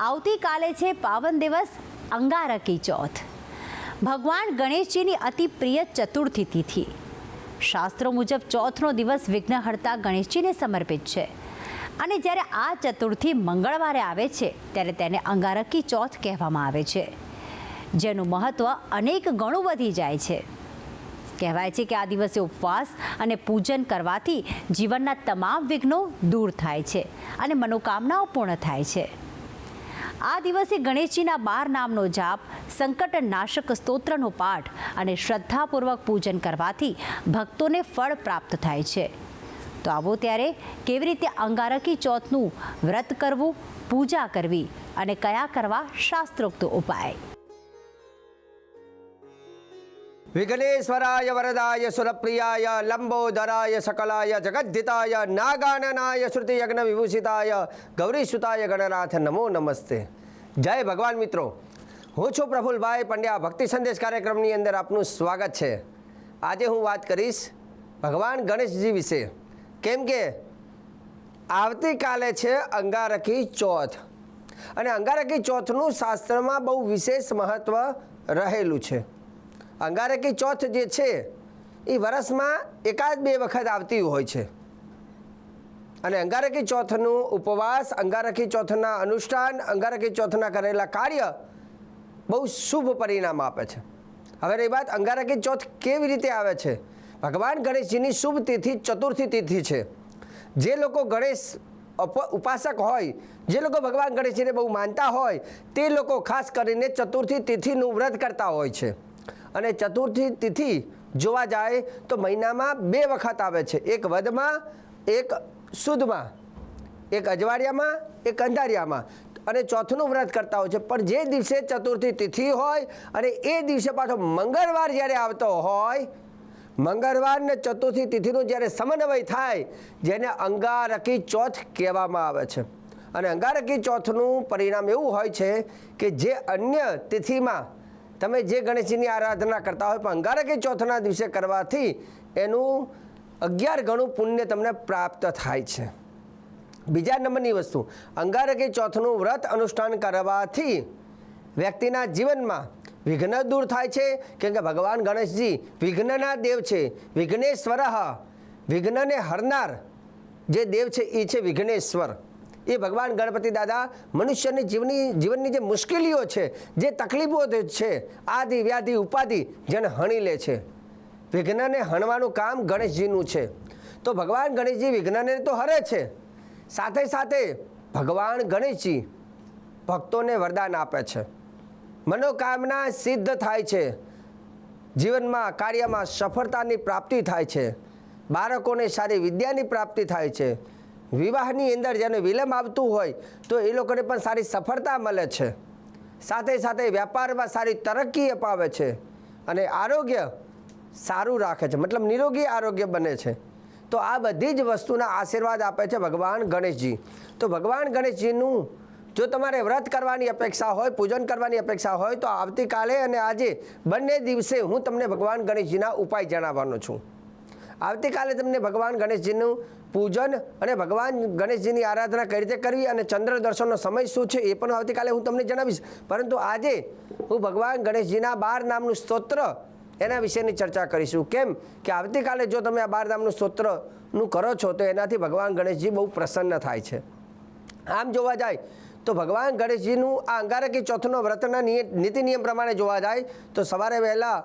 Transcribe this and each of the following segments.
આવતીકાલે છે પાવન દિવસ અંગારકી ચોથ. ભગવાન ગણેશજીની અતિ પ્રિય ચતુર્થી તિથિ. શાસ્ત્રો મુજબ ચોથનો દિવસ વિઘ્નહર્તા ગણેશજીને સમર્પિત છે અને જ્યારે આ ચતુર્થી મંગળવારે આવે છે ત્યારે તેને અંગારકી ચોથ કહેવામાં આવે છે, જેનું મહત્ત્વ અનેક ગણું વધી જાય છે. કહેવાય છે કે આ દિવસે ઉપવાસ અને પૂજન કરવાથી જીવનના તમામ વિઘ્નો દૂર થાય છે અને મનોકામનાઓ પૂર્ણ થાય છે. આ દિવસે ગણેશજીના 12 નામનો જાપ, સંકટનાશક સ્તોત્રનો પાઠ અને શ્રદ્ધાપૂર્વક પૂજન કરવાથી ભક્તોને ફળ પ્રાપ્ત થાય છે. તો આવો ત્યારે કેવી રીતે અંગારકી ચોથનું વ્રત કરવું, પૂજા કરવી અને કયા કરવા શાસ્ત્રોક્ત ઉપાય. વિઘ્નેશ્વરાય વરદાય સુરપ્રિયાય લંબોદરાય સકલાય જગદ્ધિતાય નાગાનનાય શ્રુતિ યજ્ઞ વિભૂષિતાય ગૌરીસુતાય ગણનાથ નમો નમસ્તે. જય ભગવાન મિત્રો, હું છું પ્રફુલભાઈ પંડ્યા. ભક્તિ સંદેશ કાર્યક્રમની અંદર આપનું સ્વાગત છે. આજે હું વાત કરીશ ભગવાન ગણેશજી વિશે, કેમ કે આવતીકાલે છે અંગારકી ચોથ અને અંગારકી ચોથનું શાસ્ત્રમાં બહુ વિશેષ મહત્ત્વ રહેલું છે. અંગારકી ચોથ જે છે એ વર્ષમાં એકાદ બે વખત આવતી હોય છે અને અંગારકી ચોથનું ઉપવાસ, અંગારકી ચોથના અનુષ્ઠાન, અંગારકી ચોથના કરેલા કાર્ય બહુ શુભ પરિણામ આપે છે. હવે એ વાત અંગારકી ચોથ કેવી રીતે આવે છે? ભગવાન ગણેશજીની શુભ તિથિ ચતુર્થી તિથિ છે. જે લોકો ગણેશ ઉપાસક હોય, જે લોકો ભગવાન ગણેશજીને બહુ માનતા હોય, તે લોકો ખાસ કરીને ચતુર્થી તિથિનું વ્રત કરતા હોય છે. અને ચતુર્થી તિથિ જોવા જાય તો મહિનામાં 2 વખત આવે છે, એક વદમાં, એક સુદમાં, એક અજવાળિયામાં, એક અંધારિયામાં, અને ચોથનું વ્રત કરતા હોય છે. પણ જે દિવસે ચતુર્થી તિથિ હોય અને એ દિવસે પાછો મંગળવાર જ્યારે આવતો હોય, મંગળવાર ને ચતુર્થી તિથિનો જ્યારે સમન્વય થાય, જેને અંગારકી ચોથ કહેવામાં આવે છે. અને અંગારકી ચોથનું પરિણામ એવું હોય છે કે જે અન્ય તિથિમાં તમે જે ગણેશજીની આરાધના કરતા હોય, પણ અંગારકી ચોથના દિવસે કરવાથી એનું 11 ગણું પુણ્ય તમને પ્રાપ્ત થાય છે. બીજા નંબરની વસ્તુ, અંગારકી ચોથનું વ્રત અનુષ્ઠાન કરવાથી વ્યક્તિના જીવનમાં વિઘ્ન દૂર થાય છે, કેમ કે ભગવાન ગણેશજી વિઘ્નના દેવ છે. વિઘ્નેશ્વર, વિઘ્નને હરનાર જે દેવ છે એ છે વિઘ્નેશ્વર. એ ભગવાન ગણપતિ દાદા મનુષ્યની જીવનની જે મુશ્કેલીઓ છે, જે તકલીફો છે, આદિ વ્યાધિ ઉપાધિ જેને હણી લે છે, વિઘ્નને હણવાનું કામ ગણેશજીનું છે. તો ભગવાન ગણેશજી વિઘ્નને તો હરે છે, સાથે સાથે ભગવાન ગણેશજી ભક્તોને વરદાન આપે છે. મનોકામના સિદ્ધ થાય છે, જીવનમાં કાર્યમાં સફળતાની પ્રાપ્તિ થાય છે, બાળકોને સારી વિદ્યાની પ્રાપ્તિ થાય છે, વિવાહની અંદર જેને વિલંબ આવતું હોય તો એ લોકોને પણ સારી સફળતા મળે છે, સાથે સાથે વ્યાપારમાં સારી તરક્કી અપાવે છે અને આરોગ્ય સારું રાખે છે, મતલબ નિરોગી આરોગ્ય બને છે. તો આ બધી જ વસ્તુના આશીર્વાદ આપે છે ભગવાન ગણેશજી. તો ભગવાન ગણેશજીનું જો તમારે વ્રત કરવાની અપેક્ષા હોય, પૂજન કરવાની અપેક્ષા હોય, તો આવતીકાલે અને આજે બંને દિવસે હું તમને ભગવાન ગણેશજીના ઉપાય જણાવવાનો છું. આવતીકાલે તમને ભગવાન ગણેશજીનું પૂજન અને ભગવાન ગણેશજીની આરાધના કઈ રીતે કરવી અને ચંદ્ર દર્શનનો સમય શું છે એ પણ આવતીકાલે હું તમને જણાવીશ. પરંતુ આજે હું ભગવાન ગણેશજીના 12 નામનું સ્તોત્ર એના વિશેની ચર્ચા કરીશું. કેમ કે આવતીકાલે જો તમે આ 12 નામનું સ્તોત્રનું કરો છો તો એનાથી ભગવાન ગણેશજી બહુ પ્રસન્ન થાય છે. આમ જોવા જાય તો ભગવાન ગણેશજીનું આ અંગારકી ચોથનો વ્રતના નીતિ નિયમ પ્રમાણે જોવા જાય તો સવારે વહેલા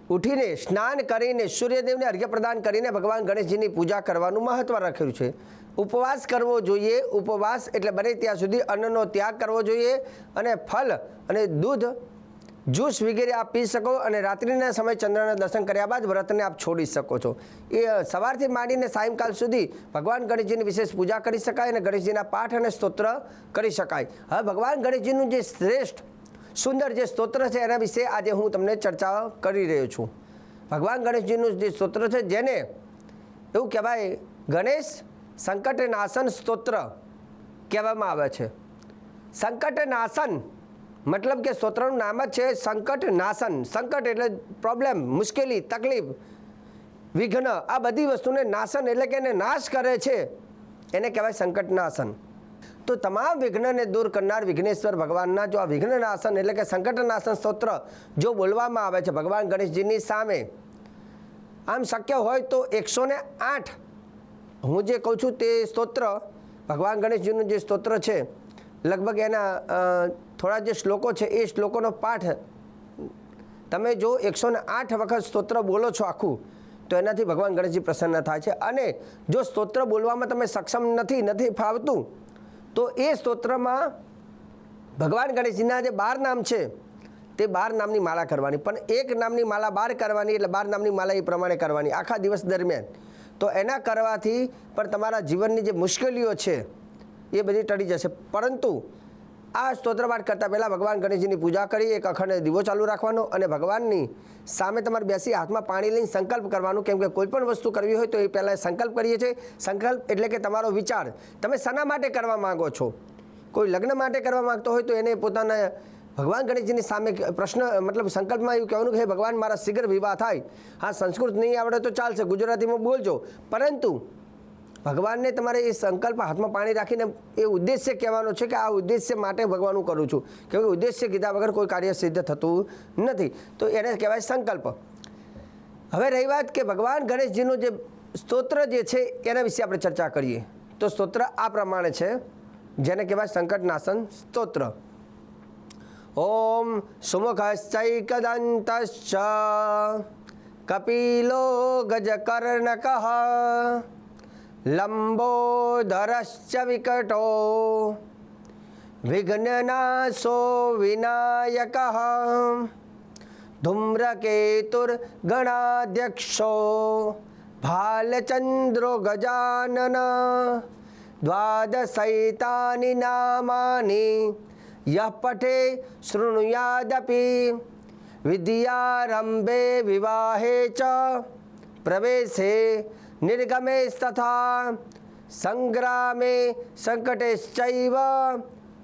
ઉઠીને સ્નાન કરીને સૂર્યદેવને અર્ઘ્ય પ્રદાન કરીને ભગવાન ગણેશજીની પૂજા કરવાનું મહત્ત્વ રાખેલું છે. ઉપવાસ કરવો જોઈએ. ઉપવાસ એટલે બને ત્યાં સુધી અન્નનો ત્યાગ કરવો જોઈએ અને ફળ અને દૂધ, જ્યુસ વગેરે આપ પી શકો અને રાત્રિના સમયે ચંદ્રના દર્શન કર્યા બાદ વ્રતને આપ છોડી શકો છો. એ સવારથી માંડીને સાયંકાલ સુધી ભગવાન ગણેશજીની વિશેષ પૂજા કરી શકાય અને ગણેશજીના પાઠ અને સ્તોત્ર કરી શકાય. હવે ભગવાન ગણેશજીનું જે શ્રેષ્ઠ સુંદર જે સ્તોત્ર છે એના વિશે આજે હું તમને ચર્ચા કરી રહ્યો છું. ભગવાન ગણેશજીનું જે સ્તોત્ર છે જેને એવું કહેવાય ગણેશ સંકટનાશન સ્તોત્ર કહેવામાં આવે છે. સંકટનાશન મતલબ કે સ્તોત્રનું નામ જ છે સંકટનાશન. સંકટ એટલે પ્રોબ્લેમ, મુશ્કેલી, તકલીફ, વિઘ્ન, આ બધી વસ્તુને નાશન એટલે કે એને નાશ કરે છે, એને કહેવાય સંકટનાશન. તો તમામ વિઘ્નને દૂર કરનાર વિઘ્નેશ્વર ભગવાનના જો આ વિઘ્નનાશન એટલે કે સંકટનાશન સ્તોત્ર જો બોલવામાં આવે છે ભગવાન ગણેશજીની સામે, આમ શક્ય હોય તો 108 હું જે કહું છું તે સ્તોત્ર ભગવાન ગણેશજીનું જે સ્તોત્ર છે લગભગ એના થોડા જે શ્લોકો છે એ શ્લોકોનો પાઠ તમે જો 108 વખત સ્તોત્ર બોલો છો આખું, તો એનાથી ભગવાન ગણેશજી પ્રસન્ન થાય છે. અને જો સ્તોત્ર બોલવામાં તમે સક્ષમ નથી ફાવતું, તો એ સ્તોત્રમાં ભગવાન ગણેશજીના જે 12 નામ છે તે 12 નામની માળા કરવાની, પણ એક નામની માળા 12 કરવાની, એટલે 12 નામની માળા એ પ્રમાણે કરવાની આખા દિવસ દરમિયાન. તો એના કરવાથી પણ તમારા જીવનની જે મુશ્કેલીઓ છે એ બધી ટળી જશે. પરંતુ આ સ્તોત્ર પાઠ કરતાં પહેલાં ભગવાન ગણેશજીની પૂજા કરી એક અખંડ દીવો ચાલુ રાખવાનો અને ભગવાનની સામે તમારે બેસી હાથમાં પાણી લઈને સંકલ્પ કરવાનું. કેમ કે કોઈ પણ વસ્તુ કરવી હોય તો એ પહેલાં સંકલ્પ કરીએ છીએ. સંકલ્પ એટલે કે તમારો વિચાર તમે શાના માટે કરવા માગો છો. કોઈ લગ્ન માટે કરવા માગતો હોય તો એને પોતાના ભગવાન ગણેશજીની સામે પ્રશ્ન મતલબ સંકલ્પમાં એવું કહેવાનું કે હે ભગવાન મારા શીઘ્ર વિવાહ થાય. હા, સંસ્કૃત નહીં આવડે તો ચાલશે, ગુજરાતીમાં બોલજો, પરંતુ ભગવાનને તમારે એ સંકલ્પ હાથમાં પાણી રાખીને એ ઉદ્દેશ્ય કહેવાનો છે કે આ ઉદ્દેશ્ય માટે ભગવાન હું કરું છું. કેમ કે ઉદ્દેશ્ય કીધા વગર કોઈ કાર્ય સિદ્ધ થતું નથી, તો એને કહેવાય સંકલ્પ. હવે રહી વાત કે ભગવાન ગણેશજીનું જે સ્તોત્ર જે છે એના વિશે આપણે ચર્ચા કરીએ. તો સ્તોત્ર આ પ્રમાણે છે જેને કહેવાય સંકટનાશન સ્તોત્ર. ઓમ સુમુખશ્ચૈકદંતશ્ચ કપિલો ગજકર્ણકઃ લંબોદરશ્ચ વિકટો વિઘ્નનાશો વિનાયકઃ ધૂમ્રકેતુર્ગણાધ્યક્ષો ભાલચંદ્રો ગજાનન દ્વાદશૈતાની નામાની યઃ પઠે શૃણુયાદપી વિદ્યારંભે વિવાહે ચ પ્રવેશે નિર્ગમે તથા સંગ્રામે સંકટેશ્ચૈવ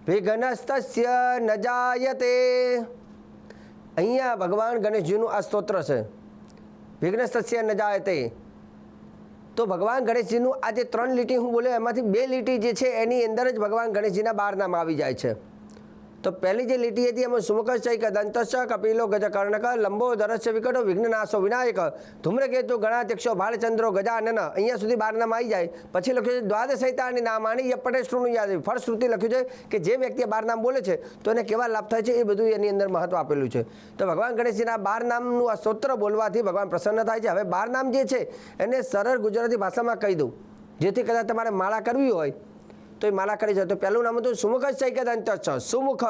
વિઘ્નસ્તસ્ય ન જાયતે. અહીંયા ભગવાન ગણેશજીનું આ સ્તોત્ર છે, વિઘ્નસ્તસ્ય ન જાયતે. તો ભગવાન ગણેશજીનું આ જે 3 લીટી હું બોલ્યો એમાંથી 2 લીટી જે છે એની અંદર જ ભગવાન ગણેશજીના 12 નામ આવી જાય છે. તો પહેલી જે લીટી હતી એમાં સુમુખશ્ચૈકદંતશ્ચ કપિલો ગજકર્ણક લંબોદરશ્ચ વિકટો વિઘ્નનાશો વિનાયક ધૂમ્રકેતુ ગણાધ્યક્ષો ભાલચંદ્રો ગજાનન. અહીંયા સુધી 12 નામ આવી જાય. પછી લખ્યું છે દ્વાદશૈતાની નામાની યઃ પઠે શૃણુયાદ. ફળશ્રુતિ લખ્યું છે કે જે વ્યક્તિ 12 નામ બોલે છે તો એને કેવા લાભ થાય છે એ બધું એની અંદર મહત્વ આપેલું છે. તો ભગવાન ગણેશજીના 12 નામનું આ સ્તોત્ર બોલવાથી ભગવાન પ્રસન્ન થાય છે. હવે 12 નામ જે છે એને સરળ ગુજરાતી ભાષામાં કહી દઉં, જેથી કદાચ તમારે માળા કરવી હોય તો એ માળા કરી જાય. તો પહેલું નામ હતું સુમુખશ્ચૈકદંતશ્ચ, સુમુખ.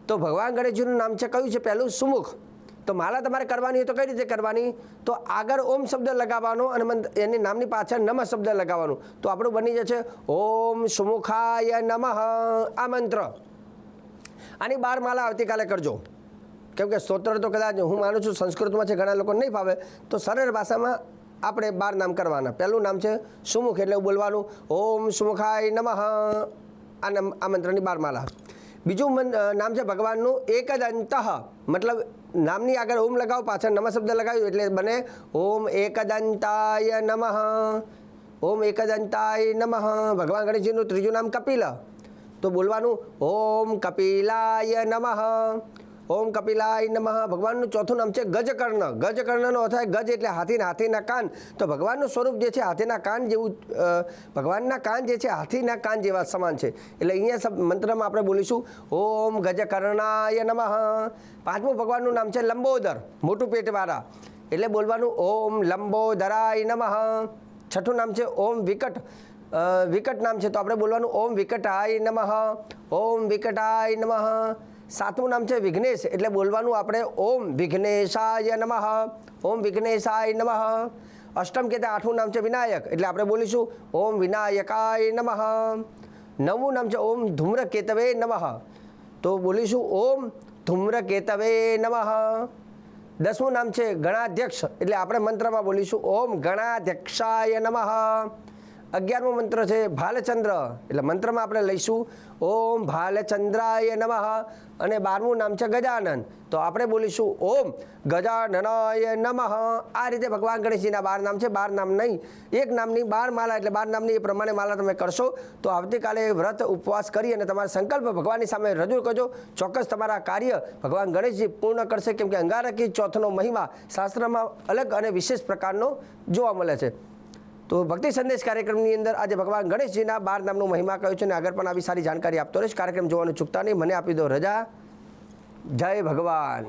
તો ભગવાન ગણેશજીનું નામ છે કયું છે પહેલું? સુમુખ. તો માળા તમારે કરવાની હોય તો કઈ રીતે કરવાની? તો આગળ ઓમ શબ્દ લગાવવાનો અને એની નામની પાછળ નમઃ શબ્દ લગાવવાનું. તો આપણું બની જશે ઓમ સુમુખાય નમઃ. આ મંત્ર આની 12 માળા આવતીકાલે કરજો. કેમ કે સ્તોત્ર તો કદાચ હું માનું છું સંસ્કૃતમાં છે, ઘણા લોકોને નહીં ફાવે, તો સરળ ભાષામાં આપણે 12 નામ કરવાના. પહેલું નામ છે સુમુખ એટલે બોલવાનું ઓમ સુમુખાય નમઃ. આ મંત્રની 12 માળા. બીજું નામ છે ભગવાનનું એકદંત, મતલબ નામની આગળ ઓમ લગાવો, પાછળ નમઃ શબ્દ લગાવ્યું એટલે બને ઓમ એકદંતાય નમઃ. ઓમ એકદંતાય નમઃ. ભગવાન ગણેશજીનું ત્રીજું નામ કપિલ, તો બોલવાનું ઓમ કપિલાય નમઃ. ઓમ કપિલાય નમઃ. ભગવાનનું ચોથું નામ છે ગજકર્ણ. ગજકર્ણનો અર્થ થાય ગજ એટલે હાથીના કાન. તો ભગવાનનું સ્વરૂપ જે છે હાથીના કાન જેવું, ભગવાનના કાન જે છે હાથીના કાન જેવા સમાન છે. એટલે અહીંયા મંત્રમાં આપણે બોલીશું ઓમ ગજકર્ણાય નમઃ. પાંચમું ભગવાનનું નામ છે લંબોદર, મોટું પેટવાળા, એટલે બોલવાનું ઓમ લંબોદરાય નમઃ. છઠ્ઠું નામ છે ઓમ વિકટ. વિકટ નામ છે તો આપણે બોલવાનું ઓમ વિકટાય નમઃ. ઓમ વિકટાય નમઃ. સાતમું નામ છે વિઘ્નેશ, એટલે બોલવાનું આપણે ઓમ વિઘ્નેશાય નમઃ. ઓમ વિઘ્નેશાય નમઃ. અષ્ટમ કે 8મું નામ છે વિનાયક, એટલે આપણે બોલીશું ઓમ વિનાયકાય નમઃ. 9મું નામ છે ઓમ ધૂમ્રકેતવે નમઃ, તો બોલીશું ઓમ ધૂમ્રકેતવે નમઃ. 10મું નામ છે ગણાધ્યક્ષ, એટલે આપણે મંત્રમાં બોલીશું ઓમ ગણાધ્યક્ષાય નમઃ. 11મો મંત્ર છે ભાલચંદ્ર, એટલે મંત્રમાં આપણે લઈશું ઓમ ભાલચંદ્રાય નમઃ, અને 12મું નામ છે ગજાનન, તો આપણે બોલીશું ઓમ ગજાનનાય નમઃ. આ રીતે ભગવાન ગણેશજીના 12 નામ છે. 12 નામ નહીં, એક નામની 12 માળા, એટલે 12 નામની એ પ્રમાણે માળા તમે કરશો તો આવતીકાલે વ્રત ઉપવાસ કરી અને તમારા સંકલ્પ ભગવાનની સામે રજૂ કરજો. ચોક્કસ તમારા કાર્ય ભગવાન ગણેશજી પૂર્ણ કરશે, કેમ કે અંગારકી ચોથનો મહિમા શાસ્ત્રમાં અલગ અને વિશેષ પ્રકારનો જોવા મળે છે. તો ભક્તિ સંદેશ કાર્યક્રમની અંદર આજે ભગવાન ગણેશજીના 12 નામનો મહિમા કહ્યો છે, અને આગળ પણ આવી સારી જાણકારી આપતો રહીશ. કાર્યક્રમ જોવાનું ચૂકતા નહીં. મને આપી દો રજા. જય ભગવાન.